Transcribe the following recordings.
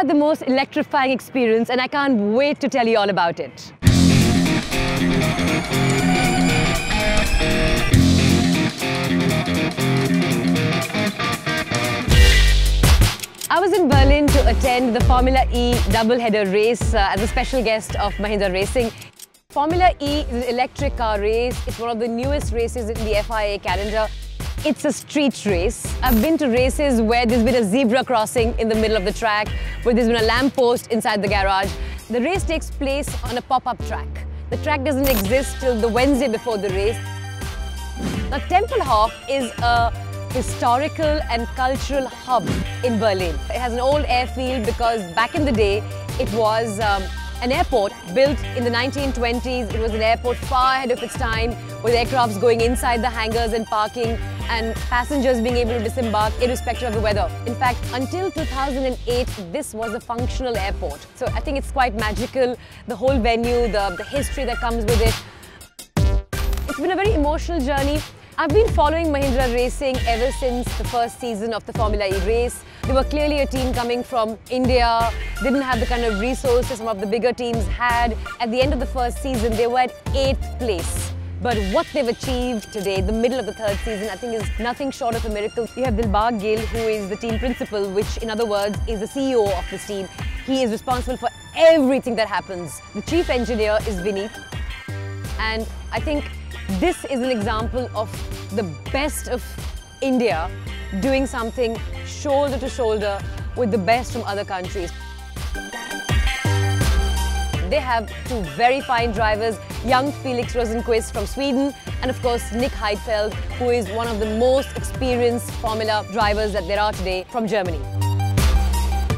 had the most electrifying experience and I can't wait to tell you all about it. I was in Berlin to attend the Formula E double-header race as a special guest of Mahindra Racing. Formula E is an electric car race. It's one of the newest races in the FIA calendar. It's a street race. I've been to races where there's been a zebra crossing in the middle of the track, where there's been a lamppost inside the garage. The race takes place on a pop-up track. The track doesn't exist till the Wednesday before the race. Now, Tempelhof is a historical and cultural hub in Berlin. It has an old airfield because back in the day it was an airport built in the 1920s. It was an airport far ahead of its time, with aircrafts going inside the hangars and parking and passengers being able to disembark irrespective of the weather. In fact, until 2008, this was a functional airport. So I think it's quite magical, the whole venue, the history that comes with it. It's been a very emotional journey. I've been following Mahindra Racing ever since the first season of the Formula E race. They were clearly a team coming from India, didn't have the kind of resources some of the bigger teams had. At the end of the first season, they were at 8th place. But what they've achieved today, the middle of the third season, I think is nothing short of a miracle. You have Dilbagh Gill, who is the team principal, which in other words is the CEO of this team. He is responsible for everything that happens. The chief engineer is Vineet, and I think this is an example of the best of India doing something shoulder to shoulder with the best from other countries. They have two very fine drivers, young Felix Rosenqvist from Sweden and of course Nick Heidfeld, who is one of the most experienced Formula drivers that there are today from Germany.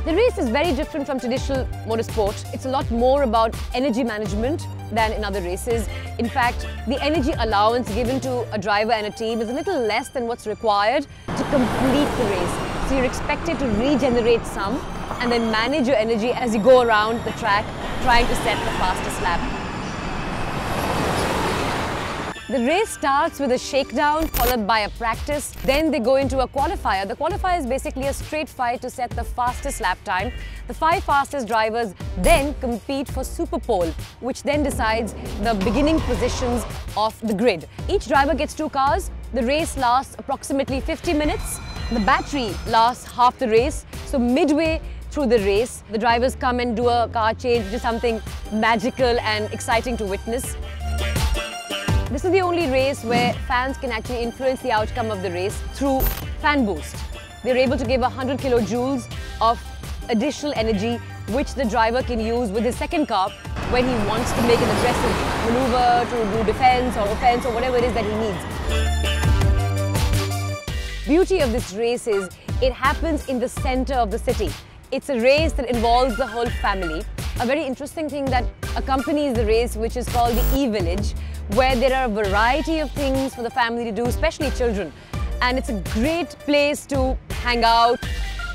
The race is very different from traditional motorsport. It's a lot more about energy management than in other races. In fact, the energy allowance given to a driver and a team is a little less than what's required to complete the race. So you're expected to regenerate some and then manage your energy as you go around the track trying to set the fastest lap. The race starts with a shakedown followed by a practice. Then they go into a qualifier. The qualifier is basically a straight fight to set the fastest lap time. The 5 fastest drivers then compete for Super Pole, which then decides the beginning positions of the grid. Each driver gets 2 cars. The race lasts approximately 50 minutes. The battery lasts half the race. So midway through the race, the drivers come and do a car change, which is something magical and exciting to witness. This is the only race where fans can actually influence the outcome of the race through fan boost. They're able to give 100 kilojoules of additional energy, which the driver can use with his second car when he wants to make an aggressive maneuver to do defense or offense or whatever it is that he needs. Beauty of this race is it happens in the center of the city. It's a race that involves the whole family. A very interesting thing that accompanies the race, which is called the E-Village, where there are a variety of things for the family to do, especially children. And it's a great place to hang out.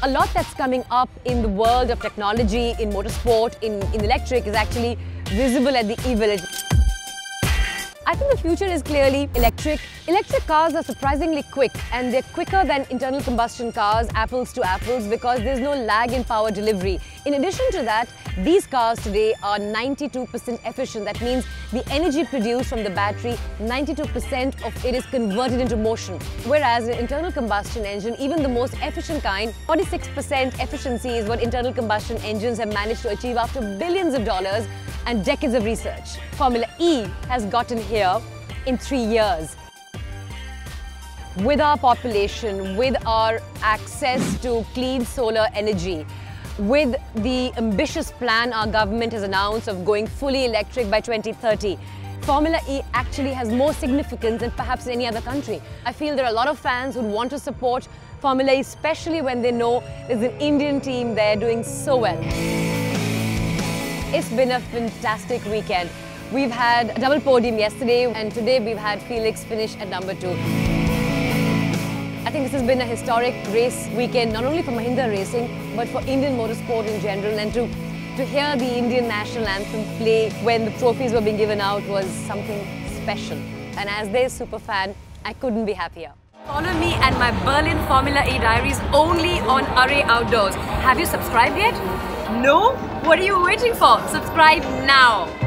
A lot that's coming up in the world of technology, in motorsport, in electric is actually visible at the E-Village. I think the future is clearly electric. Electric cars are surprisingly quick, and they're quicker than internal combustion cars, apples to apples, because there's no lag in power delivery. In addition to that, these cars today are 92% efficient. That means the energy produced from the battery, 92% of it is converted into motion. Whereas an internal combustion engine, even the most efficient kind, 46% efficiency is what internal combustion engines have managed to achieve after billions of dollars and decades of research. Formula E has gotten here in 3 years. With our population, with our access to clean solar energy, with the ambitious plan our government has announced of going fully electric by 2030, Formula E actually has more significance than perhaps in any other country. I feel there are a lot of fans who want to support Formula E, especially when they know there's an Indian team there doing so well. It's been a fantastic weekend. We've had a double podium yesterday, and today we've had Felix finish at number 2. I think this has been a historic race weekend, not only for Mahindra Racing, but for Indian motorsport in general. And to hear the Indian national anthem play when the trophies were being given out was something special. And as their super fan, I couldn't be happier. Follow me and my Berlin Formula E diaries only on Array Outdoors. Have you subscribed yet? No? What are you waiting for? Subscribe now.